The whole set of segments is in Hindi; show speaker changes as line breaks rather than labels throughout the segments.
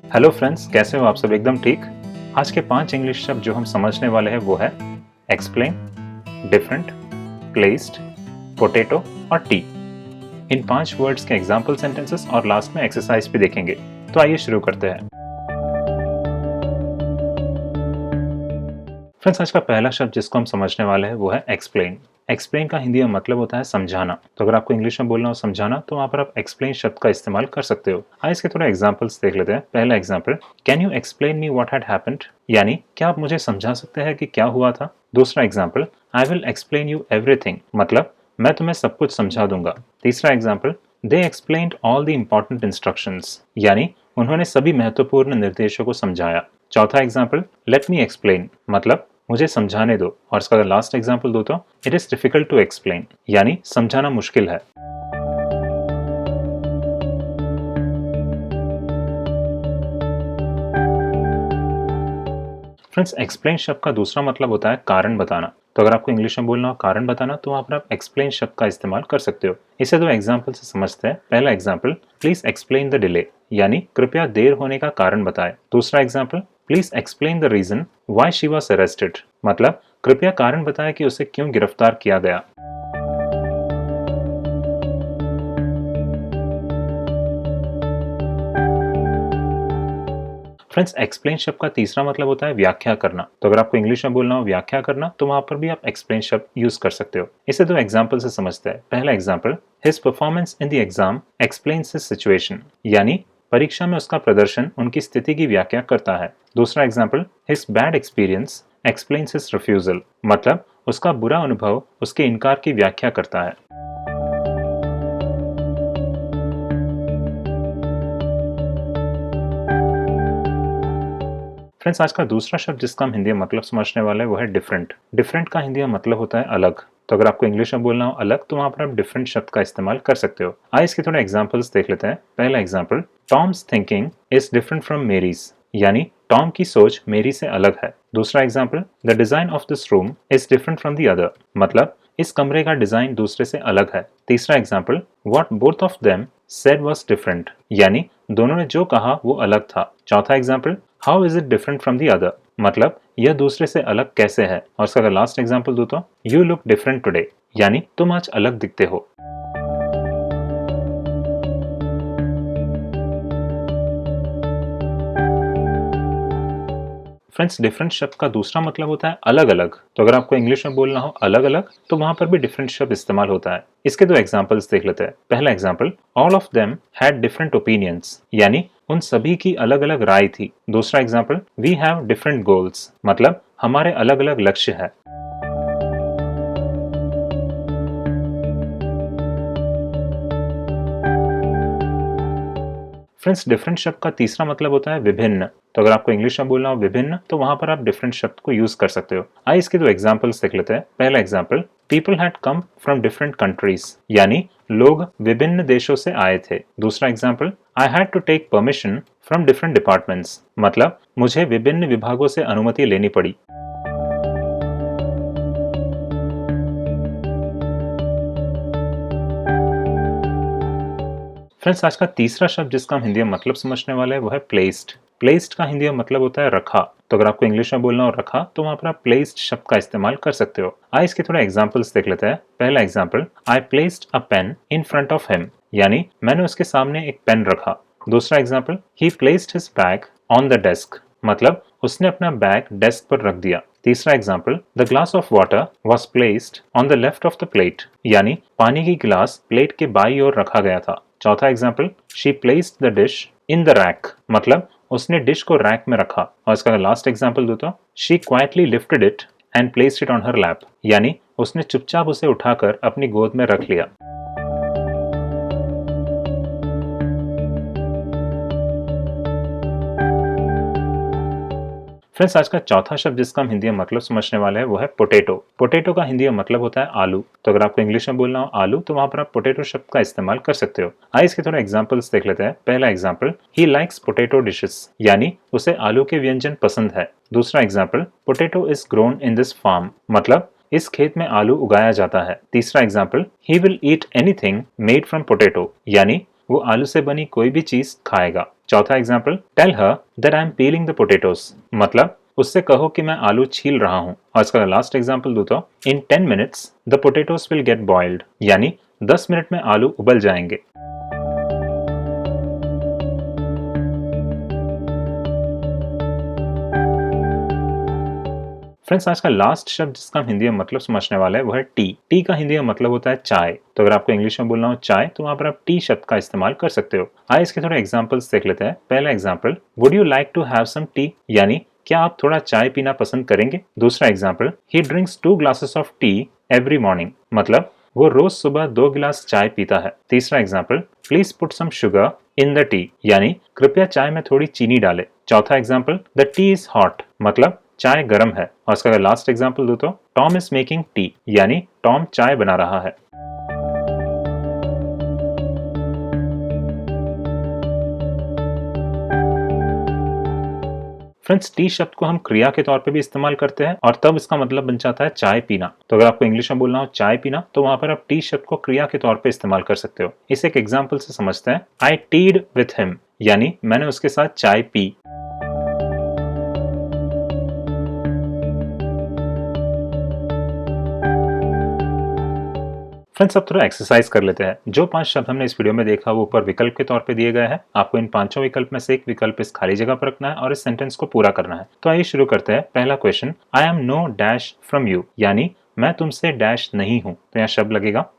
हेलो फ्रेंड्स, कैसे हो आप सब? एकदम ठीक। आज के 5 इंग्लिश शब्द जो हम समझने वाले हैं वो है एक्सप्लेन, डिफरेंट, प्लेस्ड, पोटैटो और टी। इन 5 वर्ड्स के एग्जाम्पल सेंटेंसेस और लास्ट में एक्सरसाइज भी देखेंगे। तो आइए शुरू करते हैं। फ्रेंड्स, आज का पहला शब्द जिसको हम समझने वाले हैं वो है एक्सप्लेन। एक्सप्लेन का हिंदी में मतलब होता है समझाना। तो अगर आपको इंग्लिश में बोलना हो समझाना तो वहां पर आप एक्सप्लेन शब्द का इस्तेमाल कर सकते हो। आइए इसके थोड़े एग्जांपल्स देख लेते हैं। पहला example, can you explain me what had happened, यानी क्या आप मुझे समझा सकते हैं कि क्या हुआ था। दूसरा example, I will explain you everything, मतलब मैं तुम्हें सब कुछ समझा दूंगा। तीसरा example, they explained all the important instructions, यानी उन्होंने सभी महत्वपूर्ण निर्देशों को समझाया। चौथा एग्जाम्पल, लेट मी एक्सप्लेन, मतलब मुझे समझाने दो। और इसका अगर लास्ट एग्जाम्पल दो तो it is difficult to explain, यानी समझाना मुश्किल है। फ्रेंड्स, एक्सप्लेन शब्द का दूसरा मतलब होता है कारण बताना। तो अगर आपको इंग्लिश में बोलना हो कारण बताना तो वहां पर आप एक्सप्लेन शब्द का इस्तेमाल कर सकते हो। इसे दो एग्जाम्पल से समझते हैं। पहला example, please explain the delay, यानी कृपया देर होने का कारण बताएं। दूसरा example, please explain the reason why she was arrested, मतलब कृपया कारण बताएं कि उसे क्यों गिरफ्तार किया गया। फ्रेंड्स, एक्सप्लेन शब्द का तीसरा मतलब होता है व्याख्या करना। तो अगर आपको इंग्लिश में बोलना हो व्याख्या करना तो वहां पर भी आप एक्सप्लेन शब्द यूज कर सकते हो। इसे दो एग्जाम्पल से समझते हैं। पहला example, his performance in the exam explains his situation, यानी परीक्षा में उसका प्रदर्शन उनकी स्थिति की व्याख्या करता है। दूसरा example, his bad experience explains his refusal, मतलब उसका बुरा अनुभव उसके इनकार की व्याख्या करता है। फ्रेंड्स, आज का दूसरा शब्द जिसका हम हिंदी में मतलब समझने वाले हैं वो है डिफरेंट। डिफरेंट का हिंदी में मतलब होता है अलग। तो अगर आपको इंग्लिश में बोलना हो अलग तो वहां पर आप डिफरेंट शब्द का इस्तेमाल कर सकते हो। आइए इसके थोड़े एग्जांपल्स देख लेते हैं। पहला example, Tom's thinking is different from Mary's, यानी टॉम की सोच मेरी से अलग है। दूसरा example, the design of this room is different from the other, मतलब इस कमरे का डिजाइन दूसरे से अलग है। तीसरा example, what both of them said was different, यानी दोनों ने जो कहा वो अलग था। चौथा example, how is it different from the other, मतलब यह दूसरे से अलग कैसे है। और इसका अगर लास्ट एग्जाम्पल दो तो यू लुक डिफरेंट टुडे, यानी तुम आज अलग दिखते हो। फ्रेंड्स, डिफरेंट शब्द का दूसरा मतलब होता है अलग अलग। तो अगर आपको इंग्लिश में बोलना हो अलग अलग तो वहां पर भी डिफरेंट शब्द इस्तेमाल होता है। इसके दो एग्जांपल्स देख लेते हैं। पहला example, all of them had different opinions, यानी उन सभी की अलग अलग राय थी। दूसरा example, we have different goals, मतलब हमारे अलग अलग लक्ष्य है। फ्रेंड्स, डिफरेंट शब्द का तीसरा मतलब होता है विभिन्न। तो अगर आपको इंग्लिश में बोलना हो विभिन्न तो वहां पर आप डिफरेंट शब्द को यूज कर सकते हो। आइए इसके दो एग्जांपल्स देख लेते हैं। पहला example, people had come from different countries, यानी लोग विभिन्न देशों से आए थे। दूसरा example, I had to take permission from different departments, मतलब मुझे विभिन्न विभागों से अनुमति लेनी पड़ी। फ्रेंड्स, आज का तीसरा शब्द जिसका हम हिंदी में मतलब समझने वाले हैं वो है प्लेस्ड। प्लेस्ड का हिंदी में मतलब होता है रखा। तो अगर आपको इंग्लिश में बोलना हो रखा तो वहां पर आप प्लेस्ड शब्द का इस्तेमाल कर सकते हो। आइए इसके थोड़े एग्जांपल्स देख लेते हैं। पहला example, I placed a pain in front of him, यानी मैंने उसके सामने एक पेन रखा। दूसरा example, he placed his bag on the desk, मतलब उसने अपना बैग डेस्क पर रख दिया। तीसरा example, the glass of water was placed on the left of the plate, यानी पानी की गिलास प्लेट के बाई ओर रखा गया था। चौथा example, she placed the dish in the rack, मतलब उसने डिश को रैक में रखा। और इसका लास्ट एग्जाम्पल दो तो she quietly lifted it and placed it on her lap, यानी उसने चुपचाप उसे उठाकर अपनी गोद में रख लिया। फ्रेंड्स, आज का चौथा शब्द जिसका हम हिंदी में मतलब समझने वाले हैं वो है पोटैटो। पोटैटो का हिंदी में मतलब होता है आलू। तो अगर आपको इंग्लिश में बोलना हो आलू तो वहां पर आप पोटैटो शब्द का इस्तेमाल कर सकते हो। आइए इसके थोड़े एग्जांपल्स देख लेते हैं। पहला example, he likes potato dishes, यानी उसे आलू के व्यंजन पसंद है। दूसरा example, potato is grown in this farm, मतलब इस खेत में आलू उगाया जाता है। तीसरा example, he will eat anything made from potato, यानी वो आलू से बनी कोई भी चीज खाएगा। चौथा example, tell her that I am peeling the potatoes, मतलब उससे कहो कि मैं आलू छील रहा हूँ। और इसका लास्ट एग्जाम्पल दूं तो, इन 10 minutes the potatoes will get boiled, यानी 10 मिनट में आलू उबल जाएंगे। फ्रेंड्स, आज का लास्ट शब्द जिसका हम हिंदी में मतलब समझने वाले हैं वो है टी। टी का हिंदी में मतलब होता है चाय। तो अगर आपको इंग्लिश में बोलना हो चाय, तो वहां पर आप टी शब्द का इस्तेमाल कर सकते हो। आइए इसके थोड़े एग्जांपल्स देख लेते हैं। पहला example, would you like to have some tea, यानी क्या आप थोड़ा चाय पीना पसंद करेंगे। दूसरा example, he drinks 2 glasses of tea every morning, मतलब वो रोज सुबह 2 गिलास चाय पीता है। तीसरा example, please put some sugar in the tea, यानी कृपया चाय में थोड़ी चीनी डाले। चौथा example, the tea is hot, मतलब चाय गर्म है। और इसका लास्ट एग्जाम्पल दो तो, टॉम इज मेकिंग टी, यानी टॉम चाय बना रहा है। फ्रेंड्स, टी शब्द को हम क्रिया के तौर पे भी इस्तेमाल करते हैं और तब इसका मतलब बन जाता है चाय पीना। तो अगर आपको इंग्लिश में बोलना हो चाय पीना, तो वहां पर आप टी शब्द को क्रिया के तौर पे इस्तेमाल कर सकते हो। इसे एक एग्जाम्पल से समझते हैं। आई टीड विथ हिम, यानी मैंने उसके साथ चाय पी। फ्रेंड्स, अब थोड़ा एक्सरसाइज कर लेते हैं। जो 5 शब्द हमने इस वीडियो में देखा वो ऊपर विकल्प के तौर पे दिए गए हैं। आपको इन 5 विकल्प में से एक विकल्प इस खाली जगह पर रखना है और इस सेंटेंस को पूरा करना है। तो आइए शुरू करते हैं। पहला question, I am no dash from you, यानी मैं तुमसे डैश नहीं हूं। तो यहाँ शब्द लगेगा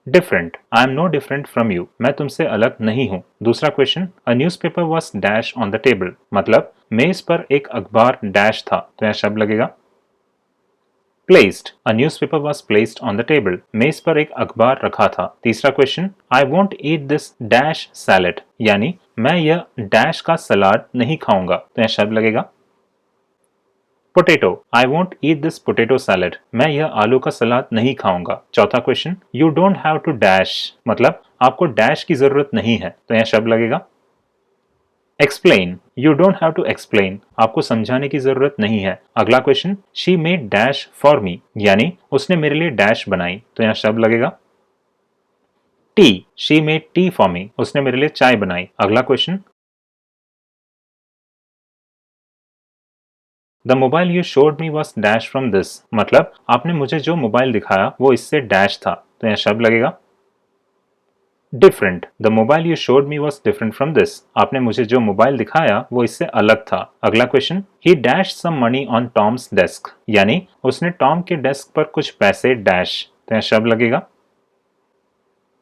different, I am no different from you, मैं तुमसे अलग नहीं हूं। दूसरा question, a newspaper was dash on the table, मतलब मेज पर एक अखबार डैश था। तो यहाँ शब्द लगेगा placed, a newspaper was placed on the table, मेज पर एक अखबार रखा था। तीसरा question, I won't eat this dash salad, यानी मैं यह डैश का सलाद नहीं खाऊंगा। तो यहाँ शब्द लगेगा potato, I won't eat this potato salad, मैं यह आलू का सलाद नहीं खाऊंगा। चौथा question, You don't have to dash, मतलब आपको डैश की जरूरत नहीं है। तो यहाँ शब्द लगेगा explain, you don't have to explain, आपको समझाने की जरूरत नहीं है। अगला question, she made dash for me, यानी उसने मेरे लिए डैश बनाई। तो यहाँ शब्द लगेगा T, she made tea for me, उसने मेरे लिए चाय बनाई। अगला question, the mobile you showed me was dash from this, मतलब आपने मुझे जो मोबाइल दिखाया वो इससे डैश था। तो यहाँ शब्द लगेगा different, the mobile you showed me was different from this, आपने मुझे जो मोबाइल दिखाया वो इससे अलग था। अगला question, he dash some money on Tom's desk, यानी उसने टॉम के डेस्क पर कुछ पैसे डैश। तो यहाँ शब्द लगेगा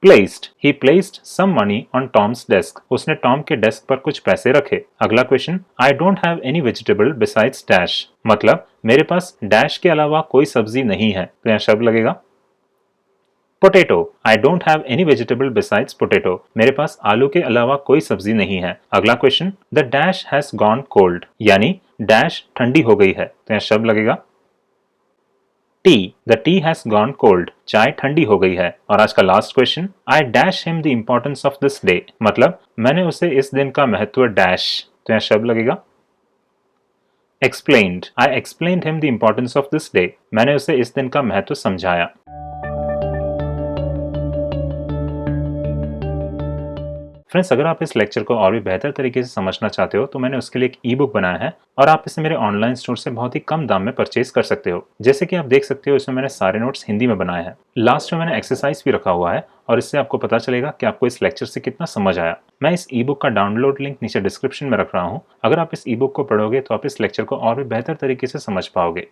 placed, he placed some money on Tom's desk, उसने टॉम के डेस्क पर कुछ पैसे रखे। अगला question, I don't have any vegetable besides dash, मतलब मेरे पास डैश के अलावा कोई सब्जी नहीं है। तो यहाँ शब्द लगेगा potato, I don't have any vegetable besides potato, मेरे पास आलू के अलावा कोई सब्जी नहीं है। अगला question, the dash has gone cold, यानी डैश ठंडी हो गई है। तो यहाँ शब्द लगेगा T, the T has gone cold, चाय ठंडी हो गई है। और आज का last question, I dash him the importance of this day, मतलब मैंने उसे इस दिन का महत्व डैश। तो यहाँ शब्द लगेगा explained, I explained him the importance of this day, मैंने उसे इस दिन का महत्व समझाया। फ्रेंड्स, अगर आप इस लेक्चर को और भी बेहतर तरीके से समझना चाहते हो तो मैंने उसके लिए एक ई बुक बनाया है और आप इसे मेरे ऑनलाइन स्टोर से बहुत ही कम दाम में परचेज कर सकते हो। जैसे कि आप देख सकते हो, इसमें मैंने सारे नोट्स हिंदी में बनाए हैं। लास्ट में मैंने एक्सरसाइज भी रखा हुआ है और इससे आपको पता चलेगा कि आपको इस लेक्चर से कितना समझ आया। मैं इस ई बुक का डाउनलोड लिंक नीचे डिस्क्रिप्शन में रख रहा हूँ। अगर आप इस ई बुक को पढ़ोगे तो आप इस लेक्चर को और भी बेहतर तरीके से समझ पाओगे।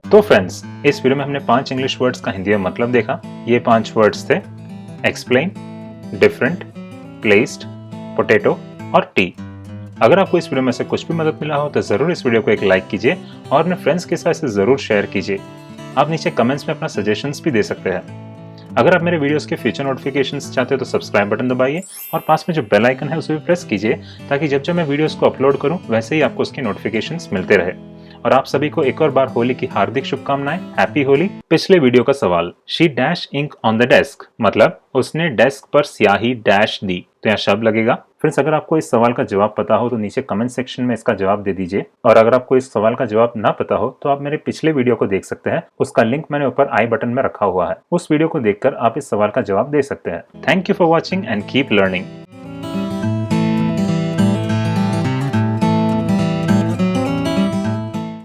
तो फ्रेंड्स, इस वीडियो में हमने 5 इंग्लिश वर्ड्स का हिंदी में मतलब देखा। ये 5 वर्ड्स थे एक्सप्लेन, डिफरेंट, प्लेस्ड, पोटैटो और टी। अगर आपको इस वीडियो में से कुछ भी मदद मिला हो तो जरूर इस वीडियो को एक लाइक कीजिए और अपने फ्रेंड्स के साथ इसे जरूर शेयर कीजिए। आप नीचे कमेंट्स में अपना सजेशंस भी दे सकते हैं। अगर आप मेरे वीडियोस के फ्यूचर नोटिफिकेशंस चाहते हो तो सब्सक्राइब बटन दबाइए और पास में जो बेल आइकन है उसे भी प्रेस कीजिए ताकि जब जब मैं वीडियोस को अपलोड करूं वैसे ही आपको उसके नोटिफिकेशंस मिलते रहे। और आप सभी को एक और बार होली की हार्दिक शुभकामनाएं। हैप्पी होली। पिछले वीडियो का सवाल, she dash ink on the desk, मतलब उसने डेस्क पर स्याही डैश दी, तो यहाँ शब्द लगेगा। फ्रेंड्स, अगर आपको इस सवाल का जवाब पता हो तो नीचे कमेंट सेक्शन में इसका जवाब दे दीजिए, और अगर आपको इस सवाल का जवाब ना पता हो तो आप मेरे पिछले वीडियो को देख सकते हैं। उसका लिंक मैंने ऊपर आई बटन में रखा हुआ है, उस वीडियो को देखकर आप इस सवाल का जवाब दे सकते हैं। Thank you for watching and keep learning.